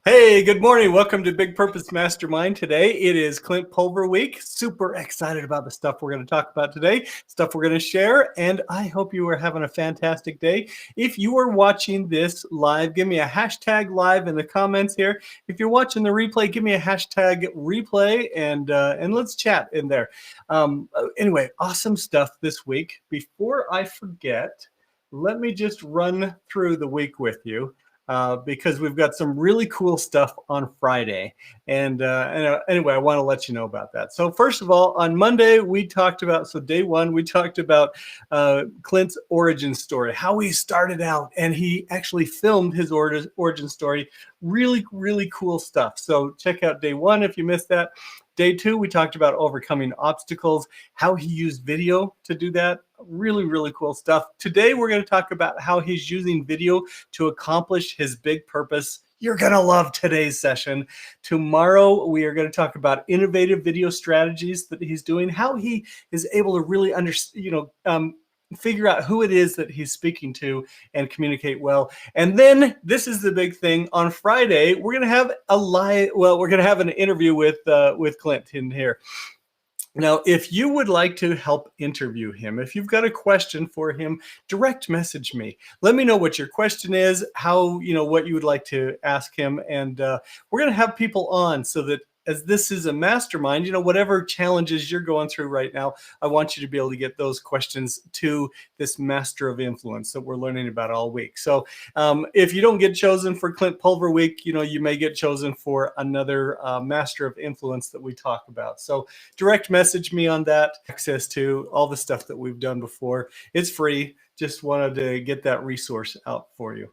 Hey, good morning. Welcome to Big Purpose Mastermind. Today it is Clint Pulver week. Super excited about the stuff we're going to talk about today, stuff we're going to share, and I hope you are having a fantastic day. If you are watching this live, give me a hashtag live in the comments here. If you're watching the replay, give me a hashtag replay and let's chat in there. Anyway, awesome stuff this week. Before I forget, let me just run through the week with you. Because we've got some really cool stuff on Friday. And anyway, I want to let you know about that. So first of all, on Monday, we talked about, so day one, we talked about Clint's origin story, how he started out, and he actually filmed his origin story. Really, really cool stuff. So check out day one if you missed that. Day two, we talked about overcoming obstacles, how he used video to do that. Really, really cool stuff. Today, we're going to talk about how he's using video to accomplish his big purpose. You're going to love today's session. Tomorrow, we are going to talk about innovative video strategies that he's doing, how he is able to really figure out who it is that he's speaking to and communicate well. And then this is the big thing. On Friday, we're going to have we're going to have an interview with Clint in here. Now, if you would like to help interview him, if you've got a question for him, direct message me. Let me know what your question is, what you would like to ask him. And we're going to have people on so that as this is a mastermind, whatever challenges you're going through right now, I want you to be able to get those questions to this master of influence that we're learning about all week. So if you don't get chosen for Clint Pulver week, you may get chosen for another master of influence that we talk about. So direct message me on that. Access to all the stuff that we've done before. It's free. Just wanted to get that resource out for you.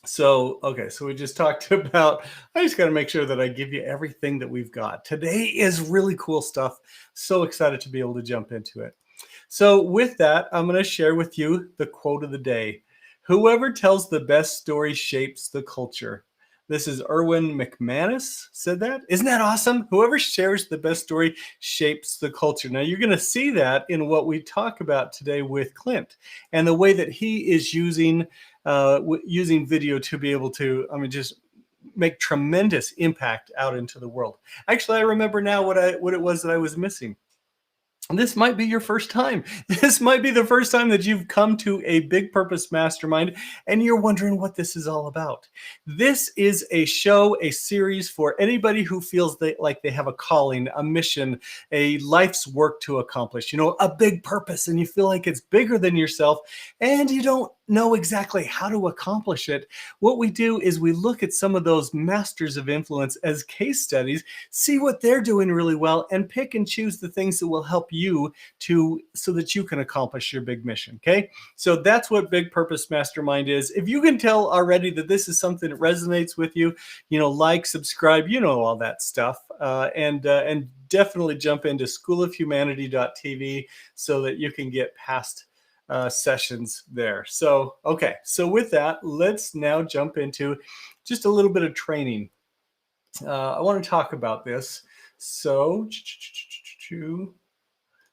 So, okay, so we just talked about, I just got to make sure that I give you everything that we've got. Today is really cool stuff. So excited to be able to jump into it. So with that, I'm going to share with you the quote of the day. Whoever tells the best story shapes the culture. This is Erwin McManus said that. Isn't that awesome? Whoever shares the best story shapes the culture. Now, you're going to see that in what we talk about today with Clint and the way that he is using video to be able to, just make tremendous impact out into the world. Actually, I remember now what it was that I was missing. This might be your first time. This might be the first time that you've come to a Big Purpose Mastermind and you're wondering what this is all about. This is a show, a series for anybody who feels like they have a calling, a mission, a life's work to accomplish, a big purpose, and you feel like it's bigger than yourself and you don't know exactly how to accomplish it. What we do is we look at some of those masters of influence as case studies, see what they're doing really well, and pick and choose the things that will help you so that you can accomplish your big mission. Okay, so that's what Big Purpose Mastermind is. If you can tell already that this is something that resonates with you, like, subscribe, all that stuff, and definitely jump into schoolofhumanity.tv so that you can get past sessions there. So, okay, so with that, let's now jump into just a little bit of training. I want to talk about this. So,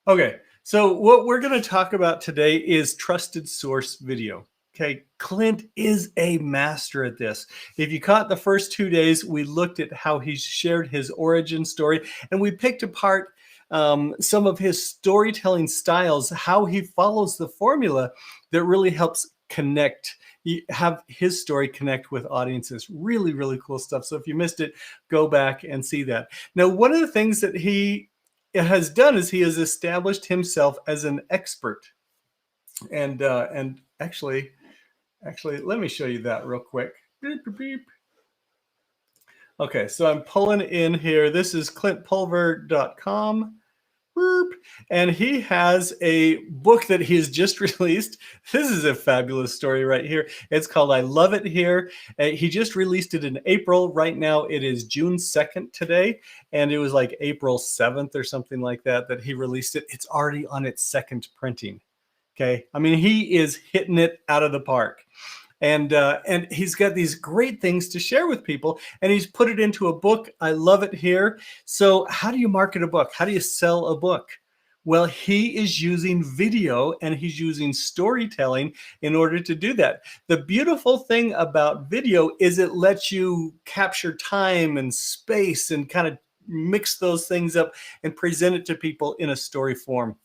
okay, so what we're going to talk about today is trusted source video. Okay, Clint is a master at this. If you caught the first 2 days, we looked at how he shared his origin story, and we picked apart some of his storytelling styles, how he follows the formula that really helps have his story connect with audiences. Really, really cool stuff. So if you missed it, go back and see that. Now, one of the things that he has done is he has established himself as an expert. And actually, let me show you that real quick. Beep, beep, beep. Okay, so I'm pulling in here. This is clintpulver.com. And he has a book that he's just released. This is a fabulous story right here. It's called I Love It Here. He just released it in April. Right now it is June 2nd today. And it was like April 7th or something like that he released it. It's already on its second printing. Okay. I mean, he is hitting it out of the park. And he's got these great things to share with people, and he's put it into a book. I love it here. So how do you market a book? How do you sell a book? Well, he is using video and he's using storytelling in order to do that. The beautiful thing about video is it lets you capture time and space and kind of mix those things up and present it to people in a story form.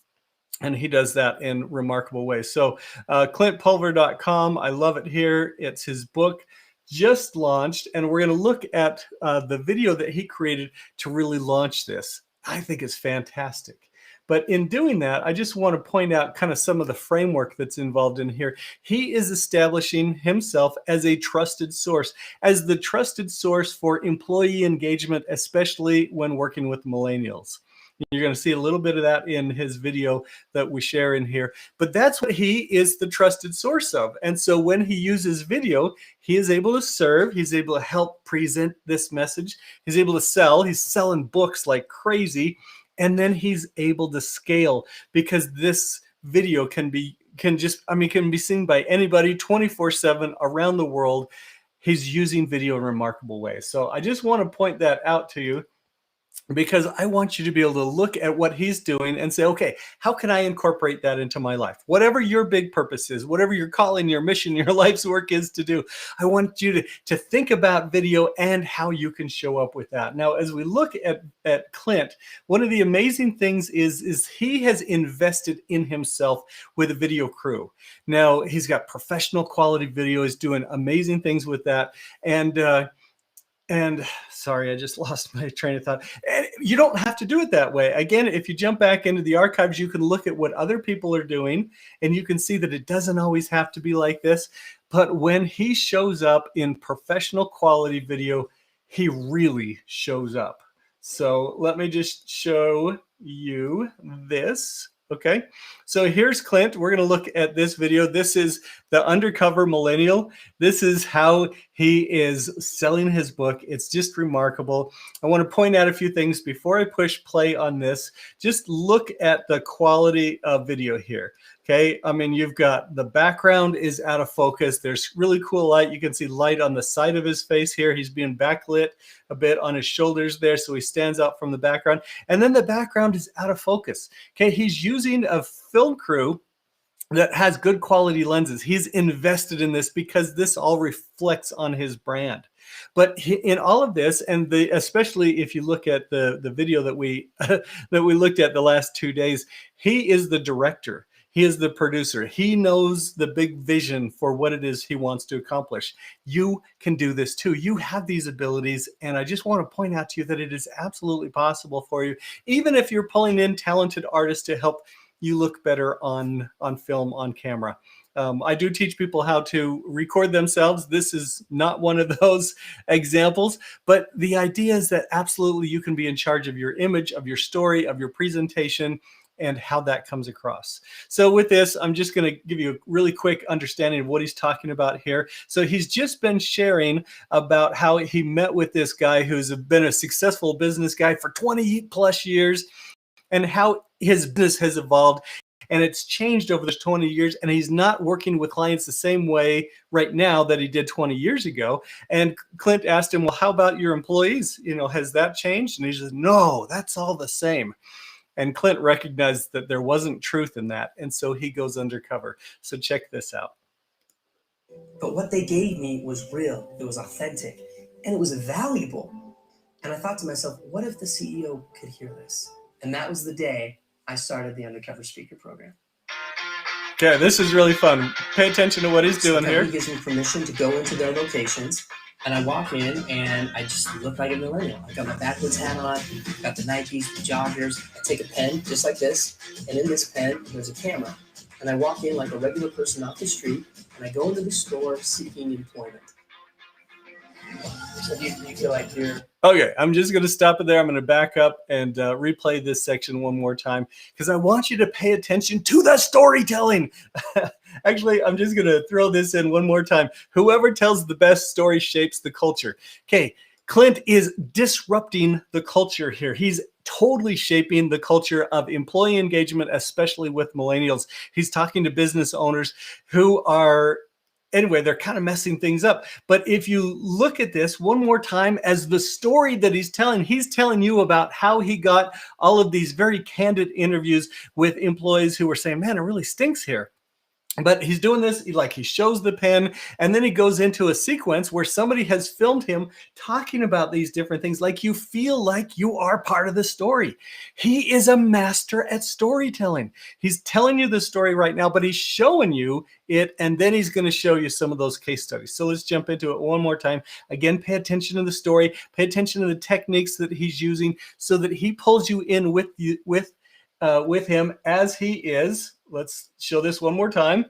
And he does that in remarkable ways. So clintpulver.com, I love it here. It's his book just launched, and we're going to look at the video that he created to really launch this. I think it's fantastic. But in doing that, I just want to point out kind of some of the framework that's involved in here. He is establishing himself as a trusted source, as the trusted source for employee engagement, especially when working with millennials. You're going to see a little bit of that in his video that we share in here. But that's what he is the trusted source of. And so when he uses video, he is able to serve. He's able to help present this message. He's able to sell. He's selling books like crazy. And then he's able to scale because this video can be seen by anybody 24/7 around the world. He's using video in remarkable ways. So I just want to point that out to you, because I want you to be able to look at what he's doing and say, okay, how can I incorporate that into my life? Whatever your big purpose is, whatever your calling, your mission, your life's work is to do, I want you to think about video and how you can show up with that. Now, as we look at Clint, one of the amazing things is he has invested in himself with a video crew. Now, he's got professional quality video. He's doing amazing things with that. And sorry, I just lost my train of thought. And you don't have to do it that way. Again, if you jump back into the archives, you can look at what other people are doing, and you can see that it doesn't always have to be like this. But when he shows up in professional quality video, he really shows up. So let me just show you this. Okay, so here's Clint. We're going to look at this video. This is the undercover millennial. This is how he is selling his book. It's just remarkable. I want to point out a few things before I push play on this. Just look at the quality of video here. Okay, I mean, you've got the background is out of focus. There's really cool light. You can see light on the side of his face here. He's being backlit a bit on his shoulders there, so he stands out from the background. And then the background is out of focus. Okay, he's using a film crew that has good quality lenses. He's invested in this because this all reflects on his brand. But in all of this, and especially if you look at the video that we that we looked at the last 2 days, he is the director. He is the producer. He knows the big vision for what it is he wants to accomplish. You can do this too. You have these abilities, and I just want to point out to you that it is absolutely possible for you, even if you're pulling in talented artists to help you look better on film, on camera. I do teach people how to record themselves. This is not one of those examples, but the idea is that absolutely you can be in charge of your image, of your story, of your presentation, and how that comes across. So with this, I'm just going to give you a really quick understanding of what he's talking about here. So he's just been sharing about how he met with this guy who's been a successful business guy for 20 plus years, and how his business has evolved. And it's changed over those 20 years, and he's not working with clients the same way right now that he did 20 years ago. And Clint asked him, well, how about your employees? You know, has that changed? And he says, no, that's all the same. And Clint recognized that there wasn't truth in that. And so he goes undercover. So check this out. But what they gave me was real. It was authentic, and it was valuable. And I thought to myself, what if the CEO could hear this? And that was the day I started the Undercover Speaker Program. Okay, this is really fun. Pay attention to what he's doing here. He gives me permission to go into their locations, and I walk in, and I just look like a millennial. I got my backwoods hat on, got the Nikes, the joggers. I take a pen, just like this, and in this pen, there's a camera. And I walk in like a regular person off the street, and I go into the store seeking employment. So do you feel like you're... Okay, I'm just going to stop it there. I'm going to back up and replay this section one more time, because I want you to pay attention to the storytelling. Actually, I'm just going to throw this in one more time. Whoever tells the best story shapes the culture. Okay, Clint is disrupting the culture here. He's totally shaping the culture of employee engagement, especially with millennials. He's talking to business owners who are anyway, they're kind of messing things up. But if you look at this one more time as the story that he's telling you about how he got all of these very candid interviews with employees who were saying, man, it really stinks here. But he's doing this, like he shows the pen, and then he goes into a sequence where somebody has filmed him talking about these different things. Like you feel like you are part of the story. He is a master at storytelling. He's telling you the story right now, but he's showing you it, and then he's going to show you some of those case studies. So let's jump into it one more time. Again, pay attention to the story, pay attention to the techniques that he's using so that he pulls you in with him as he is. Let's show this one more time.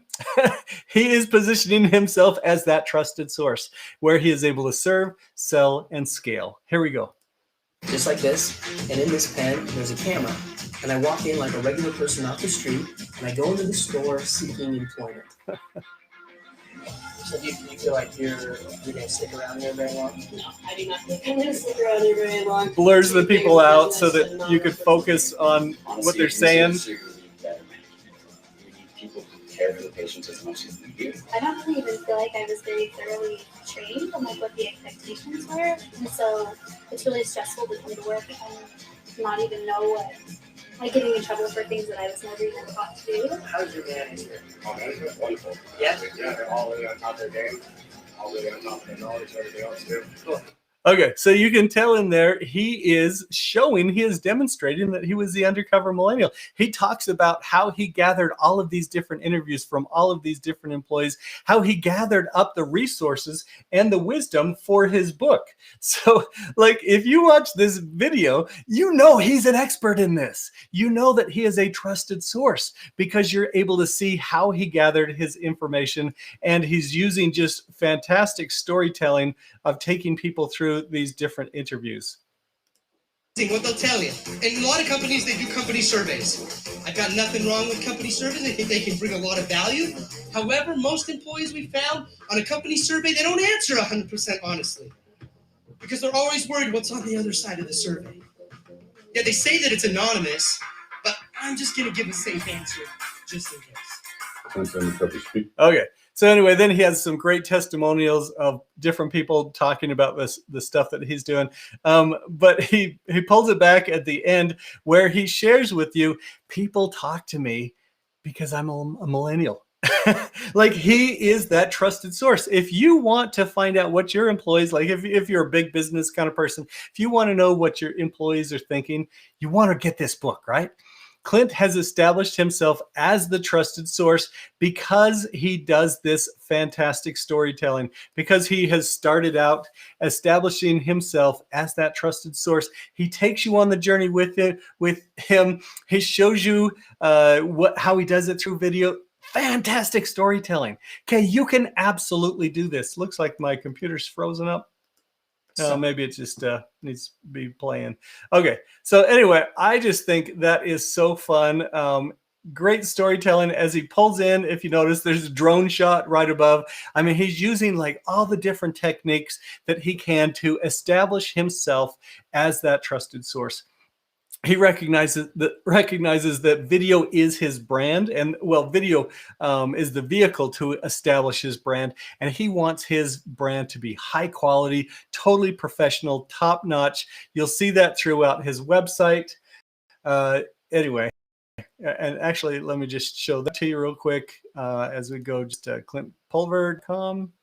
He is positioning himself as that trusted source where he is able to serve, sell, and scale. Here we go. Just like this, and in this pen, there's a camera. And I walk in like a regular person off the street, and I go into the store seeking employment. So do you feel like you're going to stick around here very long? No, I do not think I'm going to stick around here very long. Blurs the people out so that you could focus on what they're saying. People who care for the patients as much as you do. I don't really even feel like I was very thoroughly trained on like what the expectations were, and so it's really stressful to come to work and not even know what, like getting in trouble for things that I was never even taught to do. How's your manager? Oh, management, wonderful. Yeah? Yeah, they're all really on top of their game, all really on top of their knowledge, everything else too. Cool. Okay, so you can tell in there, he is demonstrating that he was the undercover millennial. He talks about how he gathered all of these different interviews from all of these different employees, how he gathered up the resources and the wisdom for his book. So, like, if you watch this video, you know he's an expert in this. You know that he is a trusted source because you're able to see how he gathered his information, and he's using just fantastic storytelling of taking people through these different interviews. What they'll tell you. And a lot of companies, they do company surveys. I've got nothing wrong with company surveys. I think they can bring a lot of value. However, most employees we found on a company survey, they don't answer 100% honestly because they're always worried what's on the other side of the survey. Yeah, they say that it's anonymous, but I'm just going to give a safe answer just in case. Okay. So anyway, then he has some great testimonials of different people talking about the stuff that he's doing. But he pulls it back at the end where he shares with you, people talk to me because I'm a millennial. Like he is that trusted source. If you want to find out what your employees, like if you're a big business kind of person, if you want to know what your employees are thinking, you want to get this book, right? Clint has established himself as the trusted source because he does this fantastic storytelling, because he has started out establishing himself as that trusted source. He takes you on the journey with him. He shows you how he does it through video. Fantastic storytelling. Okay, you can absolutely do this. Looks like my computer's frozen up. Maybe it just needs to be playing. Okay, so anyway, I just think that is so fun. Great storytelling as he pulls in. If you notice, there's a drone shot right above. I mean, he's using like all the different techniques that he can to establish himself as that trusted source. He recognizes that video is his brand, and well, video is the vehicle to establish his brand, and he wants his brand to be high quality, totally professional, top notch. You'll see that throughout his website. Anyway, and actually, let me just show that to you real quick as we go. Just clintpulver.com.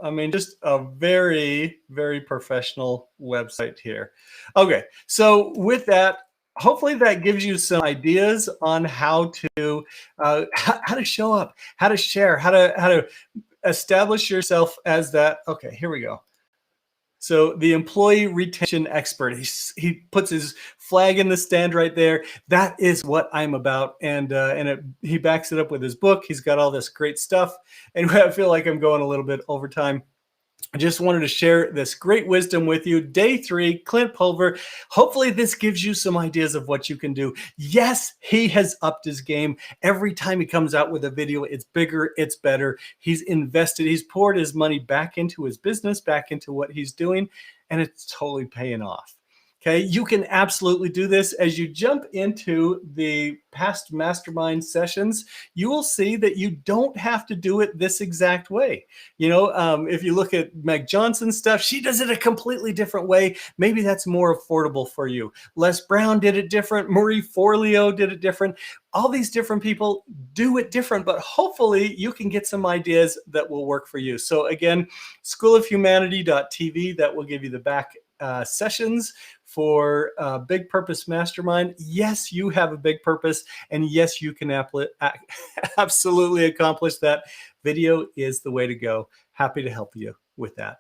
I mean, just a very, very professional website here. Okay, so with that, hopefully that gives you some ideas on how to show up, how to share, how to establish yourself as that. Okay, here we go. So the employee retention expert, he puts his flag in the stand right there. That is what I'm about. And he backs it up with his book. He's got all this great stuff. And I feel like I'm going a little bit over time. I just wanted to share this great wisdom with you. Day 3, Clint Pulver. Hopefully this gives you some ideas of what you can do. Yes, he has upped his game. Every time he comes out with a video, it's bigger, it's better. He's invested, he's poured his money back into his business, back into what he's doing, and it's totally paying off. Okay, you can absolutely do this. As you jump into the past mastermind sessions, you will see that you don't have to do it this exact way. If you look at Meg Johnson's stuff, she does it a completely different way. Maybe that's more affordable for you. Les Brown did it different. Marie Forleo did it different. All these different people do it different, but hopefully you can get some ideas that will work for you. So again, schoolofhumanity.tv, that will give you the back sessions for Big Purpose Mastermind. Yes, you have a big purpose, and yes, you can absolutely accomplish that. Video is the way to go. Happy to help you with that.